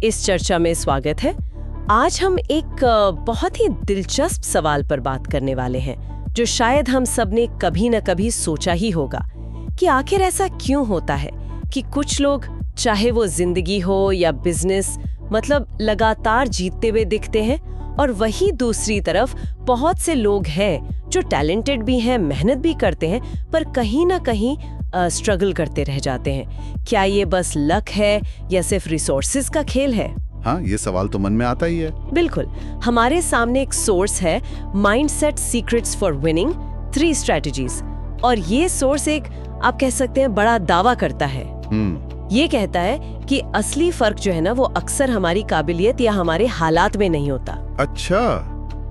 इस चर्चा में स्वागत है। आज हम एक बहुत ही दिलचस्प सवाल पर बात करने वाले हैं, जो शायद हम सब ने कभी न कभी सोचा ही होगा कि आखिर ऐसा क्यों होता है कि कुछ लोग, चाहे वो जिंदगी हो या बिजनेस, मतलब लगातार जीतते हुए दिखते हैं, और वही दूसरी तरफ बहुत से लोग हैं जो टैलेंटेड भी हैं, मेहनत भी करते हैं, पर कहीं ना कहीं स्ट्रगल करते रह जाते हैं। क्या ये बस लक है या सिर्फ रिसोर्सेज का खेल है? हाँ, ये सवाल तो मन में आता ही है। बिल्कुल। हमारे सामने एक सोर्स है, mindset secrets for winning 3 strategies, और ये सोर्स एक, आप कह सकते हैं, बड़ा दावा करता है। ये कहता है कि असली फर्क जो है ना, वो अक्सर हमारी काबिलियत या हमारे हालात में नहीं होता। अच्छा,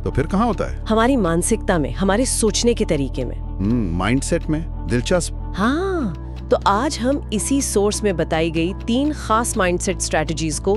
तो फिर कहाँ होता है? हमारी मानसिकता में, हमारे सोचने के तरीके में। माइंडसेट में। दिलचस्प। हाँ, तो आज हम इसी सोर्स में बताई गई 3 खास माइंडसेट स्ट्रैटेजीज को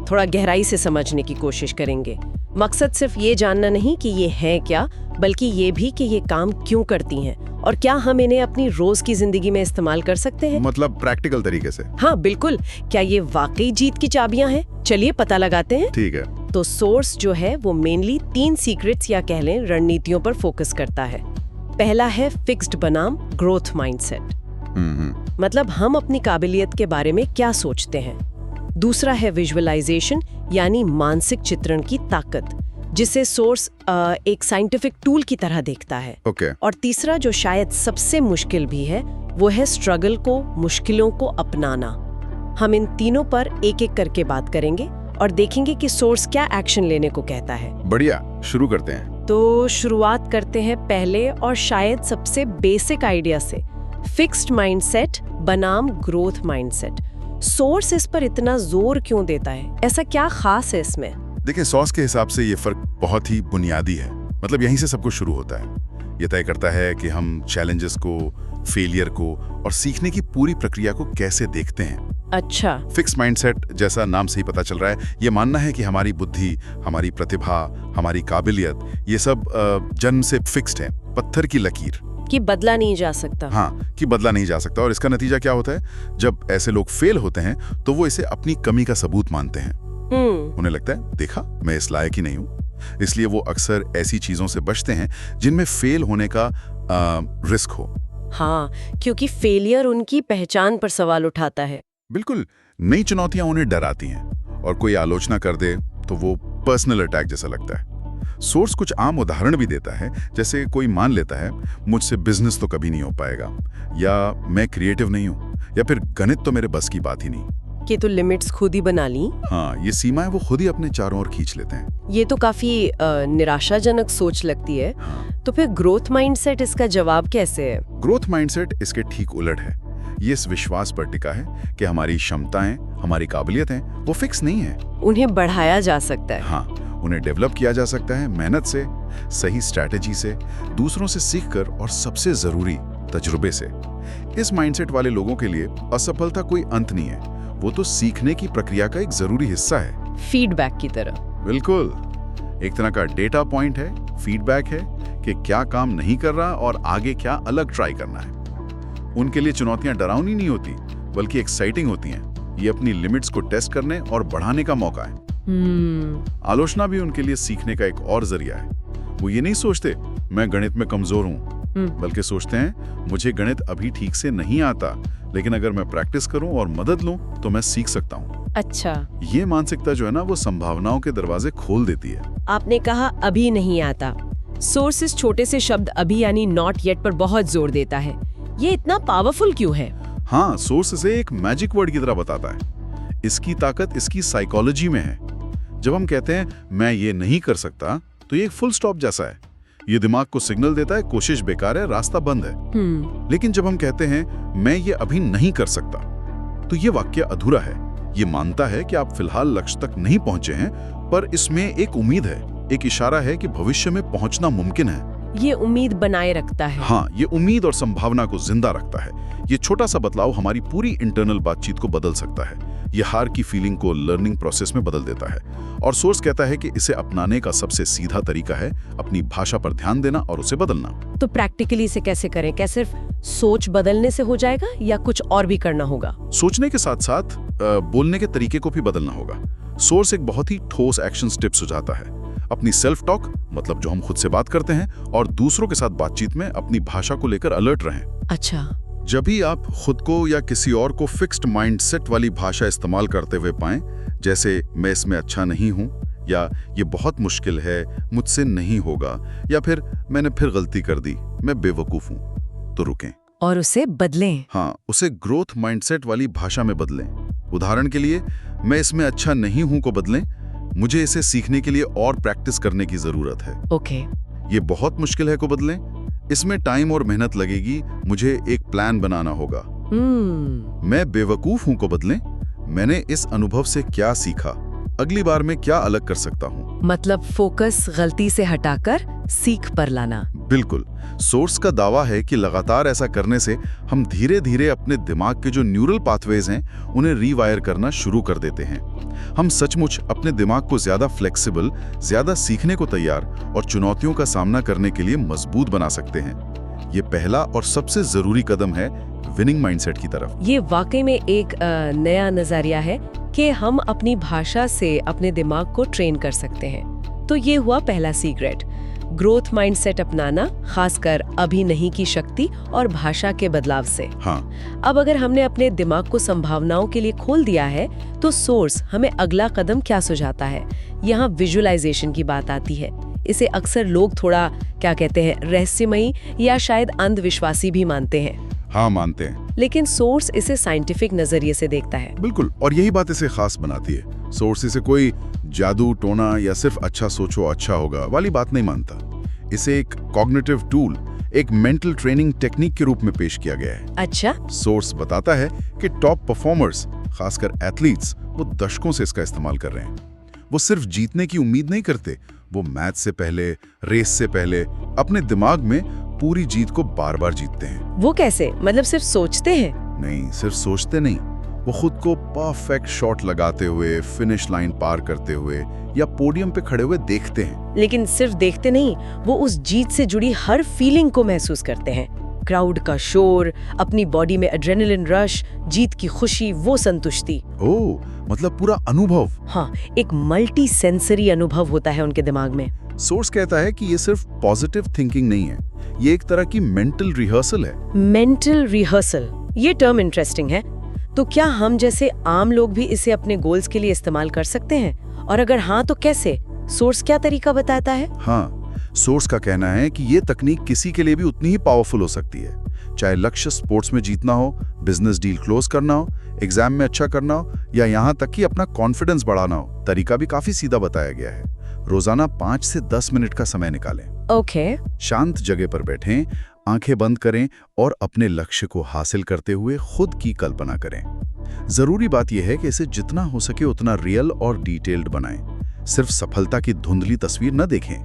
थोड़ा गहराई से समझने की कोशिश करेंगे। मकसद सिर्फ ये जानना नहीं कि ये है क्या, बल्कि ये भी कि ये काम क्यों करती हैं और क्या हम इन्हें अपनी रोज की जिंदगी में इस्तेमाल कर सकते हैं। मतलब प्रैक्टिकल तरीके से। हाँ बिल्कुल। क्या ये वाकई जीत की चाबियां हैं? चलिए पता लगाते हैं। ठीक है। तो सोर्स जो है वो मेनली 3 सीक्रेट्स या कह लें रणनीतियों पर फोकस करता है। पहला है फिक्स्ड बनाम ग्रोथ माइंडसेट, मतलब हम अपनी काबिलियत के बारे में क्या सोचते हैं। दूसरा है विजुअलाइजेशन, यानी मानसिक चित्रण की ताकत, जिसे सोर्स एक साइंटिफिक टूल की तरह देखता है। और तीसरा, जो शायद सबसे मुश्किल भी है, वो है स्ट्रगल को, मुश्किलों को अपनाना। हम इन तीनों पर एक एक करके बात करेंगे और देखेंगे कि सोर्स क्या एक्शन लेने को कहता है। बढ़िया, शुरू करते हैं। तो शुरुआत करते हैं पहले और शायद सबसे बेसिक आइडिया से, फिक्स्ड माइंडसेट बनाम ग्रोथ माइंडसेट। सोर्स इस पर इतना जोर क्यों देता है? ऐसा क्या खास है इसमें? देखिए, सॉस के हिसाब से ये फर्क बहुत ही बुनियादी है। मतलब यहीं से सब कुछ शुरू होता है। ये तय करता है कि हम चैलेंजेस को, फेलियर को और सीखने की पूरी प्रक्रिया को कैसे देखते हैं। अच्छा। फिक्स माइंडसेट, जैसा नाम से ही पता चल रहा है, ये मानना है कि हमारी बुद्धि, हमारी प्रतिभा, हमारी काबिलियत, ये सब जन्म से फिक्स्ड है, पत्थर की लकीर, कि बदला नहीं जा सकता। हाँ, कि बदला नहीं जा सकता। और इसका नतीजा क्या होता है? जब ऐसे लोग फेल होते हैं तो वो इसे अपनी कमी का सबूत मानते हैं। उन्हें लगता है, देखा, मैं इस लायक ही नहीं हूं। इसलिए वो अक्सर ऐसी चीजों से बचते हैं जिनमें फेल होने का रिस्क हो। हाँ, क्योंकि फेलियर उनकी पहचान पर सवाल उठाता है। बिल्कुल। नई चुनौतियां उन्हें डराती हैं, और कोई आलोचना कर दे तो वो पर्सनल अटैक जैसा लगता है। सोर्स कुछ आम उदाहरण भी देता है, जैसे कोई मान लेता है, मुझसे बिजनेस तो कभी नहीं हो पाएगा, या मैं क्रिएटिव नहीं हूं, या फिर गणित तो मेरे बस की बात ही नहीं। कि तो लिमिट्स खुद ही बना ली। हाँ, ये सीमाएं वो खुद ही अपने चारों ओर खींच लेते हैं। ये तो काफी निराशाजनक सोच लगती है। तो फिर ग्रोथ माइंडसेट इसका जवाब कैसे है? ग्रोथ माइंडसेट इसके ठीक उलट है। ये इस विश्वास पर टिका है कि हमारी क्षमताएं, हमारी काबिलियतें वो फिक्स नहीं है। उन्हें बढ़ाया जा सकता है। हाँ, उन्हें डेवलप किया जा सकता है, मेहनत से, सही स्ट्रैटेजी से, दूसरों से सीखकर, और सबसे जरूरी, तजुर्बे से। इस माइंडसेट वाले लोगों के लिए असफलता कोई अंत नहीं है, वो तो सीखने की प्रक्रिया का एक जरूरी हिस्सा है। फीडबैक की तरह। बिल्कुल। एक तरह का डेटा पॉइंट है, फीडबैक है कि क्या काम नहीं कर रहा और आगे क्या अलग ट्राई करना है। उनके लिए चुनौतियां डरावनी नहीं होती, बल्कि एक्साइटिंग होती हैं। ये अपनी लिमिट्स को टेस्ट करने और बढ़ाने का मौका है। आलोचना भी उनके लिए सीखने का एक और जरिया है। वो ये नहीं सोचते, मैं गणित में कमजोर हूँ, बल्कि सोचते हैं, मुझे गणित अभी ठीक से नहीं आता, लेकिन अगर मैं प्रैक्टिस करूं और मदद लूं तो मैं सीख सकता हूं। अच्छा। ये मानसिकता जो है ना, वो संभावनाओं के दरवाजे खोल देती है। आपने कहा अभी नहीं आता। सोर्स इस छोटे से शब्द अभी यानी नॉट येट पर बहुत जोर देता है। ये इतना पावरफुल क्यों है? हाँ, सोर्स इसे एक मैजिक वर्ड की तरह बताता है। इसकी ताकत इसकी साइकोलॉजी में है। जब हम कहते हैं मैं ये नहीं कर सकता, तो ये एक फुल स्टॉप जैसा है। ये दिमाग को सिग्नल देता है, कोशिश बेकार है, रास्ता बंद है। लेकिन जब हम कहते हैं मैं ये अभी नहीं कर सकता, तो ये वाक्य अधूरा है। ये मानता है कि आप फिलहाल लक्ष्य तक नहीं पहुंचे हैं, पर इसमें एक उम्मीद है, एक इशारा है कि भविष्य में पहुंचना मुमकिन है। ये उम्मीद बनाए रखता है। हाँ, ये उम्मीद और संभावना को जिंदा रखता है। ये छोटा सा बदलाव हमारी पूरी इंटरनल बातचीत को बदल सकता है। ये हार की फीलिंग को लर्निंग प्रोसेस में बदल देता है। और सोर्स कहता है कि इसे अपनाने का सबसे सीधा तरीका है अपनी भाषा पर ध्यान देना और उसे बदलना। तो प्रैक्टिकली इसे कैसे करें? क्या सिर्फ सोच बदलने से हो जाएगा या कुछ और भी करना होगा? सोचने के साथ साथ बोलने के तरीके को भी बदलना होगा। सोर्स एक बहुत ही ठोस एक्शन स्टेप सुझाता है। अपनी सेल्फ टॉक, मतलब जो हम खुद से बात करते हैं, और दूसरों के साथ बातचीत में अपनी भाषा को लेकर अलर्ट रहें। अच्छा। जब भी आप खुद को या किसी और को फिक्स्ड माइंडसेट वाली भाषा इस्तेमाल करते हुए पाएं, जैसे मैं इसमें अच्छा नहीं हूं, या ये बहुत मुश्किल है, मुझसे नहीं होगा, या फिर मैंने फिर गलती कर दी, मैं बेवकूफ हूं, तो रुकें और उसे बदलें। हाँ, उसे ग्रोथ माइंडसेट वाली भाषा में बदलें। उदाहरण के लिए, मैं इसमें अच्छा नहीं हूं को बदलें, मुझे इसे सीखने के लिए और प्रैक्टिस करने की जरूरत है। ओके। ये बहुत मुश्किल है को बदलें, इसमें टाइम और मेहनत लगेगी, मुझे एक प्लान बनाना होगा। मैं बेवकूफ हूं को बदलें, मैंने इस अनुभव से क्या सीखा, अगली बार में क्या अलग कर सकता हूं। मतलब फोकस गलती से हटाकर सीख पर लाना। बिल्कुल। सोर्स का दावा है कि लगातार ऐसा करने से हम धीरे धीरे अपने दिमाग के जो न्यूरल पाथवेज हैं उन्हें रीवायर करना शुरू कर देते हैं। हम सचमुच अपने दिमाग को ज्यादा फ्लेक्सिबल, ज्यादा सीखने को तैयार और चुनौतियों का सामना करने के लिए मजबूत बना सकते हैं। ये पहला और सबसे जरूरी कदम है विनिंग माइंडसेट की तरफ। ये वाकई में एक नया नजरिया है कि हम अपनी भाषा से अपने दिमाग को ट्रेन कर सकते हैं। तो ये हुआ पहला सीक्रेट, ग्रोथ माइंडसेट अपनाना, खासकर अभी नहीं की शक्ति और भाषा के बदलाव से। हाँ। अब अगर हमने अपने दिमाग को संभावनाओं के लिए खोल दिया है, तो सोर्स हमें अगला कदम क्या सुझाता है? यहाँ विजुअलाइजेशन की बात आती है। इसे अक्सर लोग थोड़ा क्या कहते हैं, रहस्यमयी या शायद अंधविश्वासी भी मानते हैं। हाँ, मानते हैं। लेकिन सोर्स इसे साइंटिफिक नजरिए से देखता है। बिल्कुल, और यही बात इसे खास बनाती है। सोर्स इसे कोई जादू टोना या सिर्फ अच्छा सोचो अच्छा होगा वाली बात नहीं मानता। इसे एक कॉग्निटिव टूल, एक मेंटल ट्रेनिंग टेक्निक के रूप में पेश किया गया है। अच्छा। सोर्स बताता है कि टॉप परफॉर्मर्स, खासकर एथलीट्स, वो दशकों से इसका इस्तेमाल कर रहे हैं। वो सिर्फ जीतने की उम्मीद नहीं करते, वो मैच से पहले, रेस से पहले अपने दिमाग में पूरी जीत को बार बार जीतते हैं। वो कैसे? मतलब सिर्फ सोचते हैं? नहीं, सिर्फ सोचते नहीं, वो खुद को परफेक्ट शॉट लगाते हुए, फिनिश लाइन पार करते हुए या पोडियम पे खड़े हुए देखते हैं। लेकिन सिर्फ देखते नहीं, वो उस जीत से जुड़ी हर फीलिंग को महसूस करते हैं। क्राउड का शोर, अपनी बॉडी में एड्रेनलिन रश, जीत की खुशी, वो संतुष्टि। ओह, मतलब पूरा अनुभव। हाँ, एक मल्टी सेंसरी अनुभव होता है उनके दिमाग में। सोर्स कहता है कि ये सिर्फ पॉजिटिव थिंकिंग नहीं है, ये एक तरह की मेंटल रिहर्सल है। मेंटल रिहर्सल, ये टर्म इंटरेस्टिंग है। तो क्या हम जैसे आम लोग भी इसे अपने गोल्स के लिए इस्तेमाल कर सकते हैं? और अगर हाँ, तो कैसे? सोर्स क्या तरीका बताता है? हाँ, सोर्स का कहना है कि ये तकनीक किसी के लिए भी उतनी ही पावरफुल हो सकती है। चाहे लक्ष्य स्पोर्ट्स में जीतना हो, बिजनेस डील क्लोज करना हो, एग्जाम में अच्छा करना हो, या यहाँ तक कि अपना कॉन्फिडेंस बढ़ाना हो, तरीका भी काफी सीधा बताया गया है। रोजाना 5 से 10 मिनट का समय निकालें। ओके। शांत जगह पर बैठें, आंखें बंद करें और अपने लक्ष्य को हासिल करते हुए खुद की कल्पना करें। जरूरी बात यह है कि इसे जितना हो सके उतना रियल और डिटेल्ड बनाएं। सिर्फ सफलता की धुंधली तस्वीर न देखें।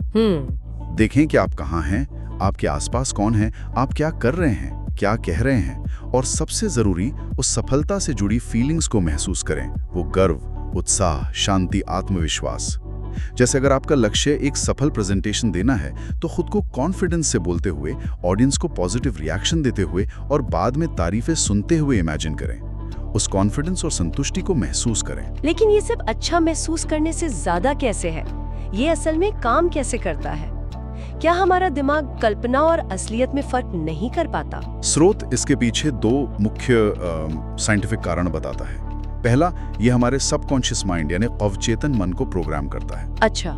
देखें कि आप कहाँ हैं, आपके आसपास कौन है, आप क्या कर रहे हैं, क्या कह रहे हैं, और सबसे जरूरी, उस सफलता से जुड़ी फीलिंग्स को महसूस करें। वो गर्व, उत्साह, शांति, आत्मविश्वास। जैसे अगर आपका लक्ष्य एक सफल प्रेजेंटेशन देना है, तो खुद को कॉन्फिडेंस से बोलते हुए, ऑडियंस को पॉजिटिव रिएक्शन देते हुए और बाद में तारीफें सुनते हुए इमेजिन करें। उस कॉन्फिडेंस और संतुष्टि को महसूस करें। लेकिन ये सब अच्छा महसूस करने से ज्यादा कैसे है? ये असल में काम कैसे करता है? क्या हमारा दिमाग कल्पना और असलियत में फर्क नहीं कर पाता? स्रोत इसके पीछे 2 मुख्य साइंटिफिक कारण बताता है। पहला, ये हमारे सबकॉन्शियस माइंड यानी अवचेतन मन को प्रोग्राम करता है। अच्छा,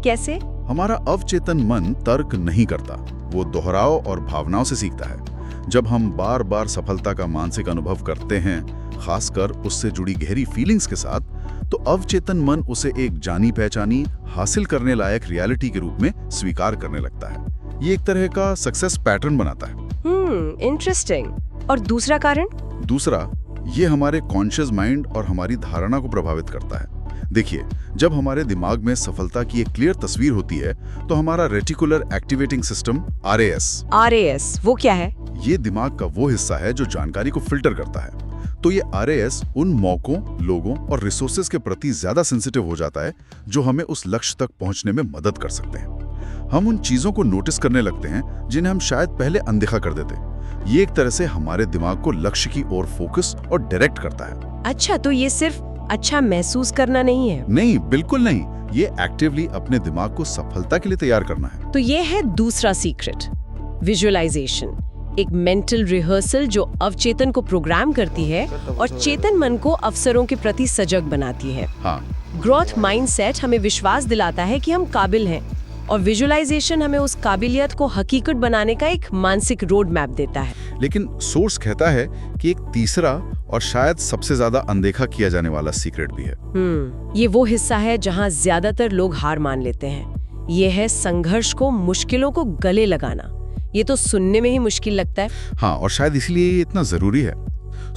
कैसे? हमारा अवचेतन मन तर्क नहीं करता, वो दोहराव और भावनाओं से सीखता है। जब हम बार बार सफलता का मानसिक अनुभव करते हैं, खासकर उससे जुड़ी गहरी फीलिंग्स के साथ, तो अवचेतन मन उसे एक जानी पहचानी, हासिल करने लायक रियलिटी के रूप में स्वीकार करने लगता है। ये एक तरह का सक्सेस पैटर्न बनाता है। इंटरेस्टिंग। और दूसरा कारण? दूसरा, ये हमारे कॉन्शियस माइंड और हमारी धारणा को प्रभावित करता है। देखिए, जब हमारे दिमाग में सफलता की एक क्लियर तस्वीर होती है तो हमारा रेटिकुलर एक्टिवेटिंग सिस्टम RAS वो क्या है? ये दिमाग का वो हिस्सा है जो जानकारी को फिल्टर करता है। तो ये RAS उन मौकों, लोगों और रिसोर्सेज के प्रति ज्यादा सेंसिटिव हो जाता है जो हमें उस लक्ष्य तक पहुंचने में मदद कर सकते हैं। हम उन चीजों को नोटिस करने लगते हैं जिन्हें हम शायद पहले अनदेखा कर देते। ये एक तरह से हमारे दिमाग को लक्ष्य की ओर फोकस और डायरेक्ट करता है। अच्छा, तो ये सिर्फ अच्छा महसूस करना नहीं है? नहीं, बिल्कुल नहीं। ये एक्टिवली अपने दिमाग को सफलता के लिए तैयार करना है। तो ये है दूसरा सीक्रेट, विजुअलाइजेशन, एक मेंटल रिहर्सल जो अवचेतन को प्रोग्राम करती है और चेतन मन को अवसरों के प्रति सजग बनाती है। हाँ, ग्रोथ माइंडसेट हमें विश्वास दिलाता है कि हम काबिल हैं और विजुअलाइजेशन हमें उस काबिलियत को हकीकत बनाने का एक मानसिक रोड मैप देता है। लेकिन सोर्स कहता है कि एक तीसरा और शायद सबसे ज्यादा अनदेखा किया जाने वाला सीक्रेट भी है। ये वो हिस्सा है जहां ज्यादातर लोग हार मान लेते हैं। ये है संघर्ष को, मुश्किलों को गले लगाना। ये तो सुनने में ही मुश्किल लगता है। हाँ, और शायद इसलिए ये इतना जरूरी है।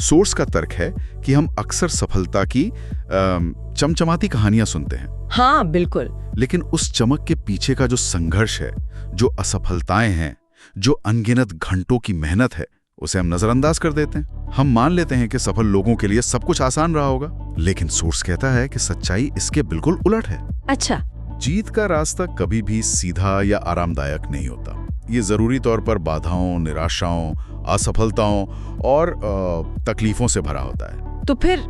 सोर्स का तर्क है कि हम अक्सर सफलता की चमचमाती कहानियां सुनते हैं। हाँ, बिल्कुल। लेकिन उस चमक के पीछे का जो संघर्ष है, जो असफलताएं हैं, जो अनगिनत घंटों की मेहनत है, उसे हम नजरअंदाज कर देते हैं। हम मान लेते हैं कि सफल लोगों के लिए सब कुछ आसान रहा होगा, लेकिन सोर्स कहता है कि सच्चाई इसके बिल्कुल उलट है। अच्छा। जीत का रास्ता कभी भी सीधा या आरामदायक नहीं होता। ये जरूरी तौर पर बाधाओं, निराशाओं, असफलताओं और तकलीफों से भरा होता है। तो फिर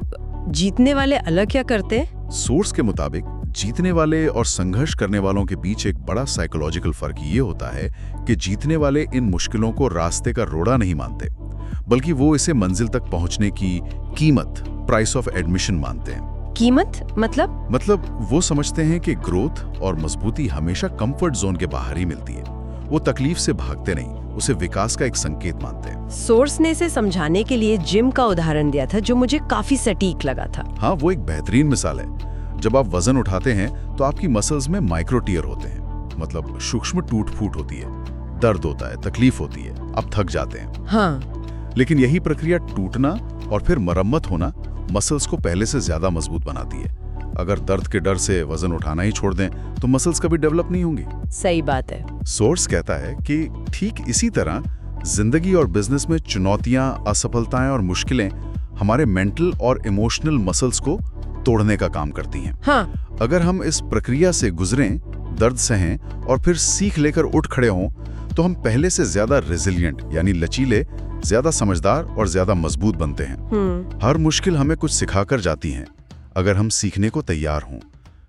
जीतने वाले अलग क्या करते हैं? सोर्स के मुताबिक जीतने वाले और संघर्ष करने वालों के बीच एक बड़ा साइकोलॉजिकल फर्क ये होता है कि जीतने वाले इन मुश्किलों को रास्ते का रोड़ा नहीं मानते, बल्कि वो इसे मंजिल तक पहुंचने की कीमत, प्राइस ऑफ एडमिशन मानते हैं। कीमत मतलब वो समझते हैं कि ग्रोथ और मजबूती हमेशा कंफर्ट जोन के बाहर ही मिलती है। वो तकलीफ से भागते नहीं, उसे विकास का एक संकेत मानते हैं। सोर्स ने इसे समझाने के लिए जिम का उदाहरण दिया था जो मुझे काफी सटीक लगा था। हाँ, वो एक बेहतरीन मिसाल है। जब आप वजन उठाते हैं तो आपकी मसल्स में माइक्रो टीयर होते हैं, मतलब सूक्ष्म टूट फूट होती है, दर्द होता है, तकलीफ होती है, आप थक जाते हैं। हाँ। लेकिन यही प्रक्रिया टूटना और फिर मरम्मत होना मसल्स को पहले से ज्यादा मजबूत बनाती है। अगर दर्द के डर से वजन उठाना ही छोड़ दें तो मसल्स कभी डेवलप नहीं होंगी। सही बात है। सोर्स कहता है कि ठीक इसी तरह जिंदगी और बिजनेस में चुनौतियां, असफलताएं और मुश्किलें हमारे मेंटल और इमोशनल मसल्स को तोड़ने का काम करती हैं। हाँ। अगर हम इस प्रक्रिया से गुजरें, दर्द सहें और फिर सीख लेकर उठ खड़े हों तो हम पहले से ज्यादा रेजिलिएंट यानी लचीले, ज्यादा समझदार और ज्यादा मजबूत बनते हैं। हर मुश्किल हमें कुछ सिखाकर जाती है अगर हम सीखने को तैयार हों।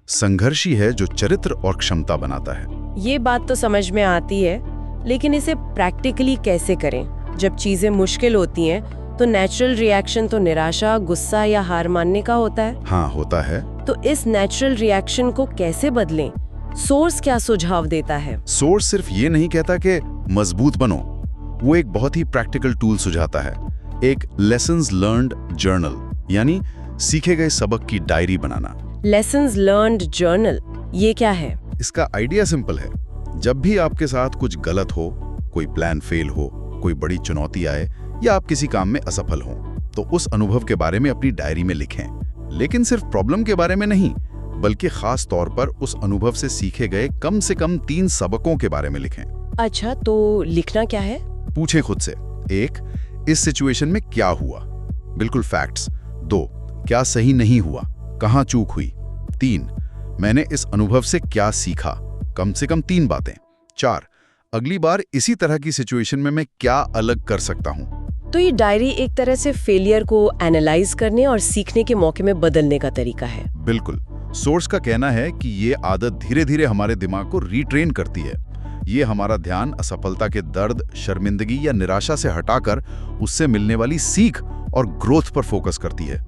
संघर्ष ही है जो चरित्र और क्षमता बनाता है। ये बात तो समझ में आती है, लेकिन इसे प्रैक्टिकली कैसे करें? जब चीजें मुश्किल होती हैं तो नेचुरल रिएक्शन तो निराशा, गुस्सा या हार मानने का होता है। हाँ, होता है। तो इस नेचुरल रिएक्शन को कैसे बदलें? सोर्स क्या सुझाव देता है? सोर्स सिर्फ ये नहीं कहता कि मजबूत बनो, वो एक बहुत ही प्रैक्टिकल टूल सुझाता है, एक लेसन्स लर्न्ड जर्नल, यानी सीखे गए सबक की डायरी बनाना। लेसन्स लर्न्ड जर्नल, ये क्या है? इसका आइडिया सिंपल है। जब भी आपके साथ कुछ गलत हो, कोई प्लान फेल हो, कोई बड़ी चुनौती आए या आप किसी काम में असफल हो, तो उस अनुभव के बारे में अपनी डायरी में लिखें। लेकिन सिर्फ प्रॉब्लम के बारे में नहीं, बल्कि खास तौर पर उस अनुभव से सीखे गए कम से कम 3 सबकों के बारे में लिखें। अच्छा, तो लिखना क्या है? पूछें खुद से, 1, इस सिचुएशन में क्या हुआ, बिल्कुल फैक्ट्स। 2, क्या सही नहीं हुआ, कहां चूक हुई। 3, मैंने इस अनुभव से क्या सीखा, कम से कम 3 बातें। 4, अगली बार इसी तरह की सिचुएशन में मैं क्या अलग कर सकता हूं। तो ये डायरी एक तरह से फेलियर को एनालाइज करने और सीखने के मौके में बदलने का तरीका है। बिल्कुल। सोर्स का कहना है कि ये आदत धीरे धीरे हमारे दिमाग को रीट्रेन करती है। ये हमारा ध्यान असफलता के दर्द, शर्मिंदगी या निराशा से हटाकर उससे मिलने वाली सीख और ग्रोथ पर फोकस करती है।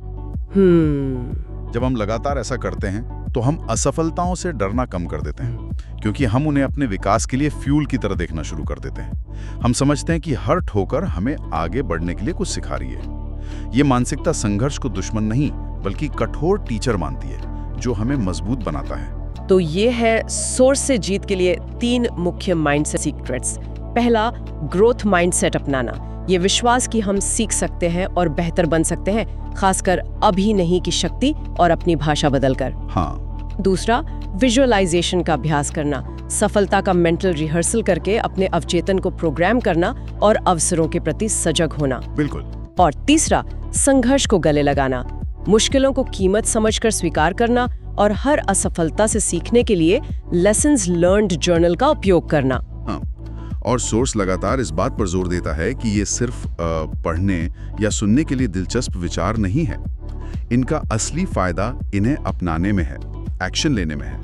जब हम लगातार ऐसा करते हैं तो हम असफलताओं से डरना कम कर देते हैं, क्योंकि हम उन्हें अपने विकास के लिए फ्यूल की तरह देखना शुरू कर देते हैं। हम समझते हैं कि हर ठोकर हमें आगे बढ़ने के लिए कुछ सिखा रही है। ये मानसिकता संघर्ष को दुश्मन नहीं, बल्कि कठोर टीचर मानती है जो हमें मजबूत बनाता है। तो ये है सोर्स से जीत के लिए 3 मुख्य माइंडसेट सीक्रेट्स। पहला, ग्रोथ माइंडसेट अपनाना, ये विश्वास कि हम सीख सकते हैं और बेहतर बन सकते हैं, खासकर अभी नहीं की शक्ति और अपनी भाषा बदलकर। हाँ। दूसरा, विजुअलाइजेशन का अभ्यास करना, सफलता का मेंटल रिहर्सल करके अपने अवचेतन को प्रोग्राम करना और अवसरों के प्रति सजग होना। बिल्कुल। और तीसरा, संघर्ष को गले लगाना, मुश्किलों को कीमत समझकर स्वीकार करना और हर असफलता से सीखने के लिए लेसन्स लर्न्ड जर्नल का उपयोग करना। हाँ। और सोर्स लगातार इस बात पर जोर देता है कि ये सिर्फ पढ़ने या सुनने के लिए दिलचस्प विचार नहीं है। इनका असली फायदा इन्हें अपनाने में है, एक्शन लेने में है।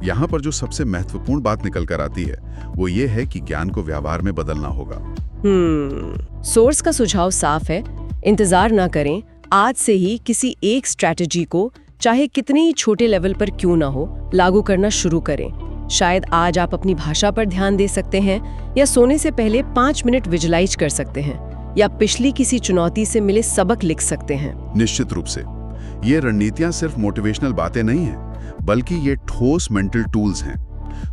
यहाँ पर जो सबसे महत्वपूर्ण बात निकल कर आती है वो ये है कि ज्ञान को व्यवहार में बदलना होगा। सोर्स का सुझाव साफ है, इंतजार ना करें, आज से ही किसी एक स्ट्रैटेजी को, चाहे कितने ही छोटे लेवल पर क्यों ना हो, लागू करना शुरू करें। शायद आज आप अपनी भाषा पर ध्यान दे सकते हैं, या सोने से पहले 5 मिनट विजुलाइज कर सकते हैं, या पिछली किसी चुनौती से मिले सबक लिख सकते हैं। निश्चित रूप से ये रणनीतियां सिर्फ मोटिवेशनल बातें नहीं हैं, बल्कि ये ठोस मेंटल टूल्स हैं।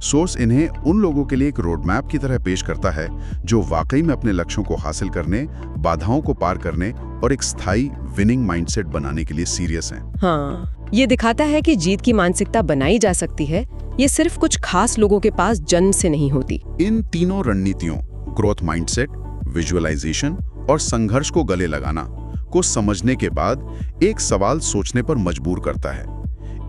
सोर्स इन्हें उन लोगों के लिए एक रोड मैप की तरह पेश करता है जो वाकई में अपने लक्ष्यों को हासिल करने, बाधाओं को पार करने और एक स्थायी विनिंग माइंडसेट बनाने के लिए सीरियस हैं। हाँ, ये दिखाता है कि जीत की मानसिकता बनाई जा सकती है, ये सिर्फ कुछ खास लोगों के पास जन्म से नहीं होती। इन तीनों रणनीतियों, ग्रोथ माइंडसेट, विजुअलाइजेशन और संघर्ष को गले लगाना को समझने के बाद एक सवाल सोचने पर मजबूर करता है।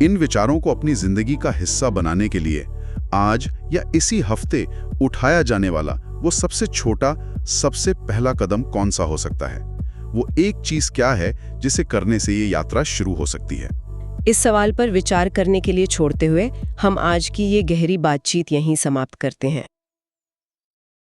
इन विचारों को अपनी जिंदगी का हिस्सा बनाने के लिए आज या इसी हफ्ते उठाया जाने वाला वो सबसे छोटा, सबसे पहला कदम कौन सा हो सकता है? वो एक चीज क्या है जिसे करने से ये यात्रा शुरू हो सकती है? इस सवाल पर विचार करने के लिए छोड़ते हुए हम आज की ये गहरी बातचीत यहीं समाप्त करते हैं।